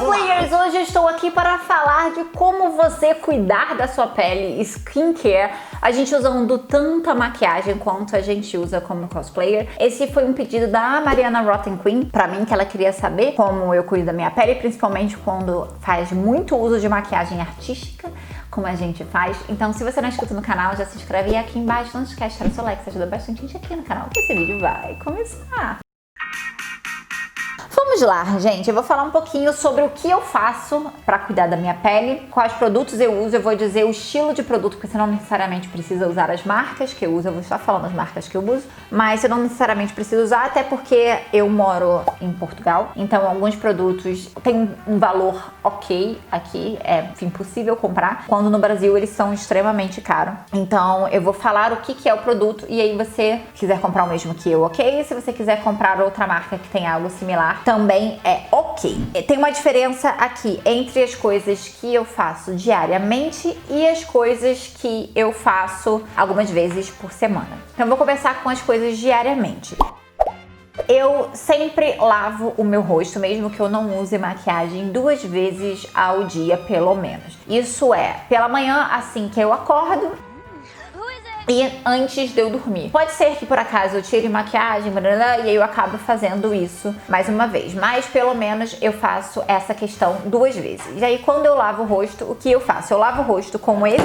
Cosplayers, hoje eu estou aqui para falar de como você cuidar da sua pele, skincare, a gente usando tanta maquiagem quanto a gente usa como cosplayer. Esse foi um pedido da Mariana Rotten Queen pra mim, que ela queria saber como eu cuido da minha pele, principalmente quando faz muito uso de maquiagem artística, como a gente faz. Então, se você não é inscrito no canal, já se inscreve aqui embaixo. Não esquece de deixar o seu like, isso ajuda bastante a gente aqui no canal, que esse vídeo vai começar. Vamos lá, gente, eu vou falar um pouquinho sobre o que eu faço para cuidar da minha pele, quais produtos eu uso, eu vou dizer o estilo de produto, porque você não necessariamente precisa usar as marcas que eu uso, eu vou estar falando as marcas que eu uso, mas você não necessariamente precisa usar, até porque eu moro em Portugal, então alguns produtos têm um valor ok aqui, é impossível comprar, quando no Brasil eles são extremamente caros. Então eu vou falar o que é o produto e aí você quiser comprar o mesmo que eu, ok? Se você quiser comprar outra marca que tem algo similar, também é ok. Tem uma diferença aqui entre as coisas que eu faço diariamente e as coisas que eu faço algumas vezes por semana. Então eu vou começar com as coisas diariamente. Eu sempre lavo o meu rosto, mesmo que eu não use maquiagem, 2 vezes ao dia, pelo menos. Isso é, pela manhã, assim que eu acordo, e antes de eu dormir. Pode ser que por acaso eu tire maquiagem, e aí eu acabo fazendo isso mais uma vez. Mas pelo menos eu faço essa questão 2 vezes. E aí quando eu lavo o rosto, o que eu faço? Eu lavo o rosto com esse...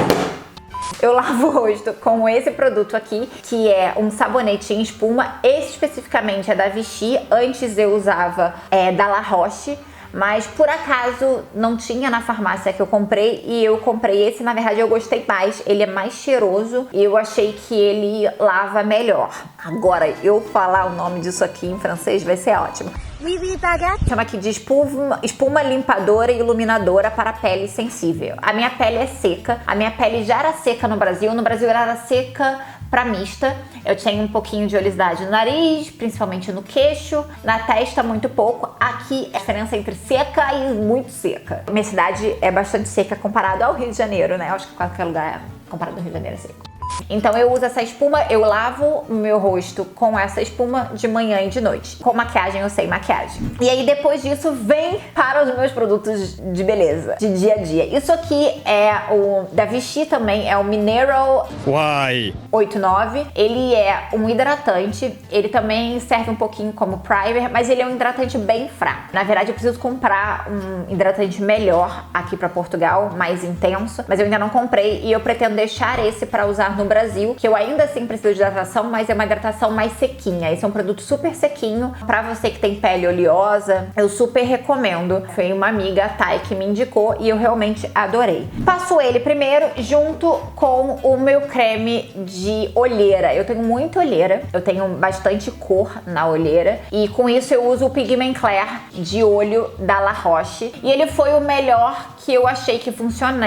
Eu lavo o rosto com esse produto aqui, que é um sabonete em espuma. Esse especificamente é da Vichy. Antes eu usava da La Roche, mas por acaso não tinha na farmácia que eu comprei e eu comprei esse. Na verdade eu gostei mais, ele é mais cheiroso e eu achei que ele lava melhor. Agora, eu falar o nome disso aqui em francês vai ser ótimo. Chama aqui de espuma limpadora e iluminadora para pele sensível. A minha pele é seca, a minha pele já era seca no Brasil ela era seca pra mista. Eu tenho um pouquinho de oleosidade no nariz, principalmente no queixo, na testa muito pouco. Aqui a diferença entre seca e muito seca. Minha cidade é bastante seca comparado ao Rio de Janeiro, né? Eu acho que qualquer lugar comparado ao Rio de Janeiro é seco. Então eu uso essa espuma, eu lavo o meu rosto com essa espuma de manhã e de noite. Com maquiagem ou sem maquiagem. E aí depois disso vem para os meus produtos de beleza, de dia a dia. Isso aqui é o da Vichy também, é o Mineral 89. Ele é um hidratante, ele também serve um pouquinho como primer, mas ele é um hidratante bem fraco. Na verdade eu preciso comprar um hidratante melhor aqui para Portugal, mais intenso, mas eu ainda não comprei e eu pretendo deixar esse para usar no Brasil, que eu ainda assim preciso de hidratação, mas é uma hidratação mais sequinha. Esse é um produto super sequinho, pra você que tem pele oleosa, eu super recomendo. Foi uma amiga, a Thay, que me indicou e eu realmente adorei. Passo ele primeiro junto com o meu creme de olheira. Eu tenho muita olheira, eu tenho bastante cor na olheira e com isso eu uso o Pigment Clair de olho da La Roche e ele foi o melhor que eu achei que funcionou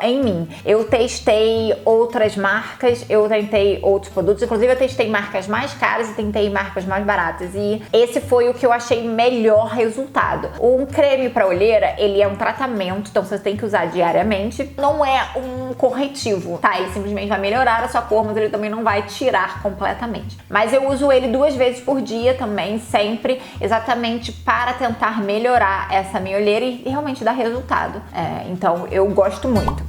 em mim. Eu testei outras marcas, eu tentei outros produtos, inclusive eu testei marcas mais caras e tentei marcas mais baratas e esse foi o que eu achei melhor resultado. Um creme para olheira, ele é um tratamento, então você tem que usar diariamente, não é um corretivo, tá? Ele simplesmente vai melhorar a sua cor, mas ele também não vai tirar completamente. Mas eu uso ele 2 vezes por dia também, sempre, exatamente para tentar melhorar essa minha olheira e realmente dar resultado. Então eu gosto muito.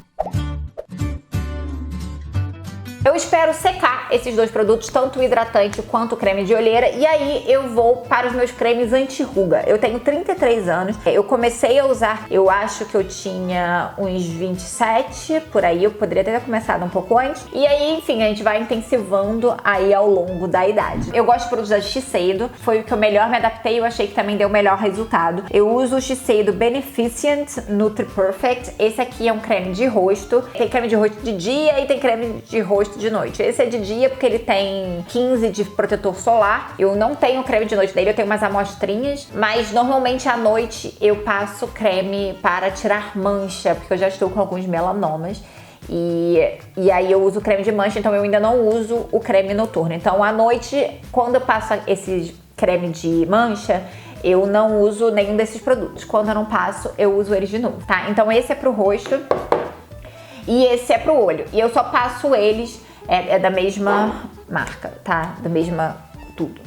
Eu espero secar esses 2 produtos, tanto o hidratante quanto o creme de olheira, e aí eu vou para os meus cremes anti-ruga. Eu tenho 33 anos, eu comecei a usar, eu acho que eu tinha uns 27, por aí, eu poderia ter começado um pouco antes, e aí, enfim, a gente vai intensivando aí ao longo da idade. Eu gosto de produtos da Shiseido, foi o que eu melhor me adaptei e eu achei que também deu o melhor resultado. Eu uso o Shiseido Beneficient Nutri Perfect, esse aqui é um creme de rosto, tem creme de rosto de dia e tem creme de rosto de noite. Esse é de dia porque ele tem 15 de protetor solar. Eu não tenho creme de noite dele, eu tenho umas amostrinhas, mas normalmente à noite eu passo creme para tirar mancha, porque eu já estou com alguns melanomas. E aí eu uso creme de mancha, então eu ainda não uso o creme noturno. Então à noite, quando eu passo esse creme de mancha, eu não uso nenhum desses produtos. Quando eu não passo, eu uso eles de novo, tá? Então esse é pro rosto e esse é pro olho. E eu só passo eles, da mesma marca, tá? Da mesma tudo.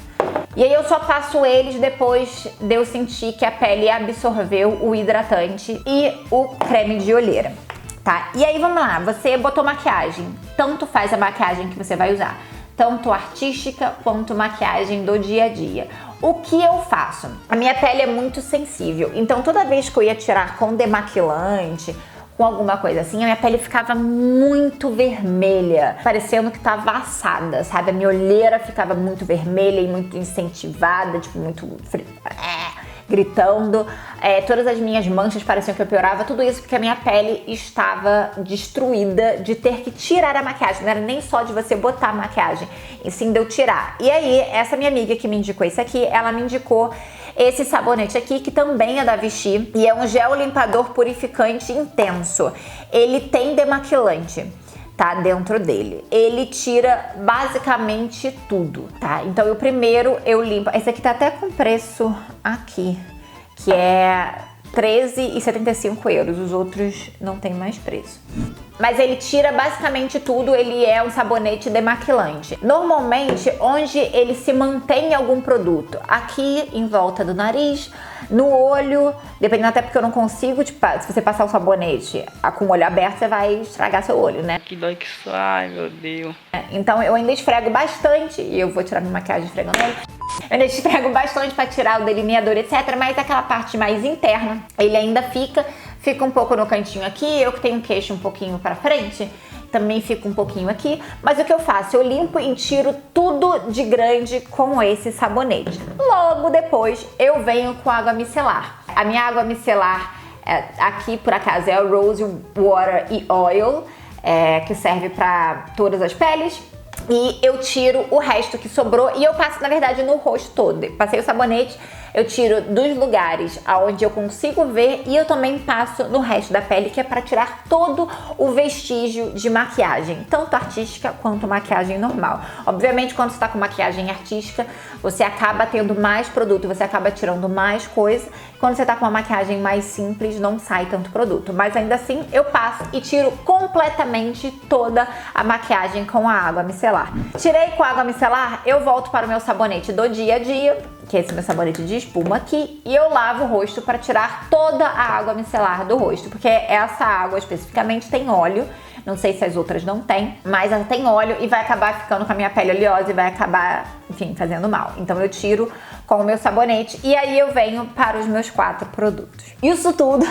E aí eu só passo eles depois de eu sentir que a pele absorveu o hidratante e o creme de olheira, tá? E aí vamos lá, você botou maquiagem, tanto faz a maquiagem que você vai usar, tanto artística quanto maquiagem do dia a dia. O que eu faço? A minha pele é muito sensível, então toda vez que eu ia tirar com demaquilante, com alguma coisa assim, a minha pele ficava muito vermelha, parecendo que tava assada, sabe? A minha olheira ficava muito vermelha e muito incentivada, tipo, muito gritando. Todas as minhas manchas pareciam que eu piorava, tudo isso porque a minha pele estava destruída de ter que tirar a maquiagem. Não era nem só de você botar a maquiagem, e sim de eu tirar. E aí, essa minha amiga que me indicou isso aqui, ela me indicou esse sabonete aqui, que também é da Vichy, e é um gel limpador purificante intenso. Ele tem demaquilante, tá, dentro dele. Ele tira basicamente tudo, tá? Então, o primeiro eu limpo. Esse aqui tá até com preço aqui, que é €13,75. Os outros não tem mais preço. Mas ele tira basicamente tudo, ele é um sabonete demaquilante. Normalmente, onde ele se mantém em algum produto, aqui em volta do nariz, no olho, dependendo, até porque eu não consigo, tipo, se você passar o sabonete com o olho aberto, você vai estragar seu olho, né? Que dói que sai, meu Deus. Então eu ainda esfrego bastante, e eu vou tirar minha maquiagem esfregando ele. Eu ainda esfrego bastante pra tirar o delineador, etc. Mas aquela parte mais interna, ele ainda fica um pouco no cantinho aqui. Eu que tenho um queixo um pouquinho pra frente, também fica um pouquinho aqui. Mas o que eu faço? Eu limpo e tiro tudo de grande com esse sabonete. Logo depois, eu venho com água micelar. A minha água micelar, aqui por acaso, é a Rose Water e Oil, que serve pra todas as peles. E eu tiro o resto que sobrou e eu passo, na verdade, no rosto todo. Passei o sabonete, eu tiro dos lugares aonde eu consigo ver e eu também passo no resto da pele, que é para tirar todo o vestígio de maquiagem, tanto artística quanto maquiagem normal. Obviamente, quando você tá com maquiagem artística, você acaba tendo mais produto, você acaba tirando mais coisa. Quando você tá com uma maquiagem mais simples, não sai tanto produto. Mas ainda assim, eu passo e tiro completamente toda a maquiagem com a água micelar. Tirei com a água micelar, eu volto para o meu sabonete do dia a dia, que é esse meu sabonete de espuma aqui, e eu lavo o rosto para tirar toda a água micelar do rosto, porque essa água especificamente tem óleo. Não sei se as outras não tem, mas ela tem óleo e vai acabar ficando com a minha pele oleosa e vai acabar, enfim, fazendo mal. Então eu tiro com o meu sabonete e aí eu venho para os meus 4 produtos. Isso tudo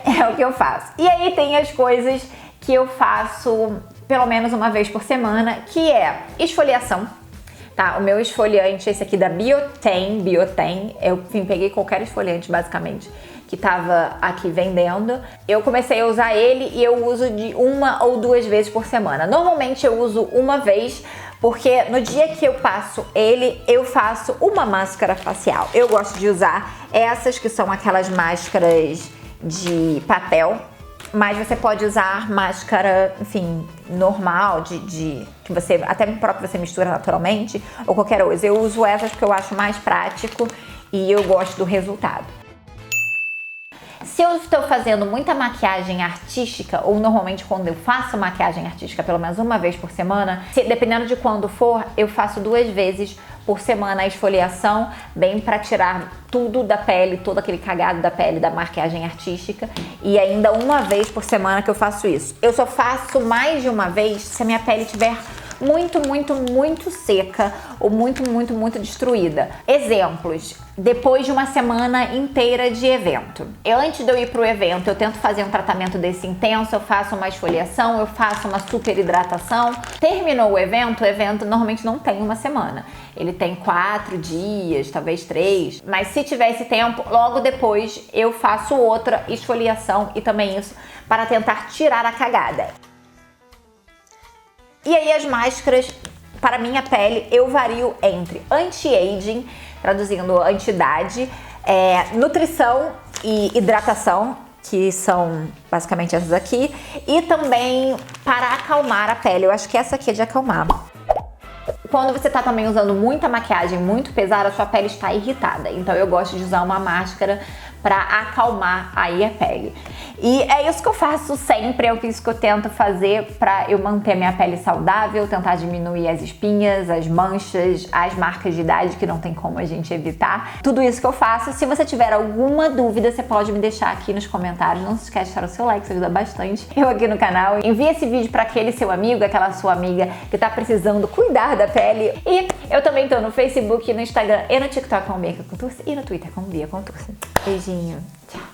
é o que eu faço. E aí tem as coisas que eu faço pelo menos uma vez por semana, que é esfoliação. Tá, o meu esfoliante, esse aqui da Bioten, eu peguei qualquer esfoliante basicamente que tava aqui vendendo. Eu comecei a usar ele e eu uso de 1 ou 2 vezes por semana. Normalmente eu uso uma vez, porque no dia que eu passo ele, eu faço uma máscara facial. Eu gosto de usar essas que são aquelas máscaras de papel, mas você pode usar máscara, enfim, normal, que você, até próprio você mistura naturalmente, ou qualquer coisa. Eu uso essas porque eu acho mais prático e eu gosto do resultado. Se eu estou fazendo muita maquiagem artística, ou normalmente quando eu faço maquiagem artística pelo menos uma vez por semana, dependendo de quando for, eu faço 2 vezes por semana a esfoliação, bem para tirar tudo da pele, todo aquele cagado da pele da maquiagem artística, e ainda uma vez por semana que eu faço isso. Eu só faço mais de uma vez se a minha pele tiver muito seca ou muito destruída. Exemplos: depois de uma semana inteira de evento. Antes de eu ir pro evento, eu tento fazer um tratamento desse intenso, eu faço uma esfoliação, eu faço uma super hidratação. Terminou o evento normalmente não tem uma semana. Ele tem 4 dias, talvez 3. Mas se tiver esse tempo, logo depois eu faço outra esfoliação e também isso para tentar tirar a cagada. E aí as máscaras, para minha pele, eu vario entre anti-aging, traduzindo anti-idade, nutrição e hidratação, que são basicamente essas aqui, e também para acalmar a pele. Eu acho que essa aqui é de acalmar. Quando você tá também usando muita maquiagem muito pesada, a sua pele está irritada. Então eu gosto de usar uma máscara pra acalmar aí a pele. E é isso que eu faço sempre, é isso que eu tento fazer pra eu manter a minha pele saudável, tentar diminuir as espinhas, as manchas, as marcas de idade que não tem como a gente evitar. Tudo isso que eu faço. Se você tiver alguma dúvida, você pode me deixar aqui nos comentários. Não se esquece de deixar o seu like, isso ajuda bastante eu aqui no canal. Envie esse vídeo pra aquele seu amigo, aquela sua amiga que tá precisando cuidar da pele. E eu também tô no Facebook, no Instagram e no TikTok como Bia Contursi e no Twitter como Bia Contursi. Beijinho. Tchau.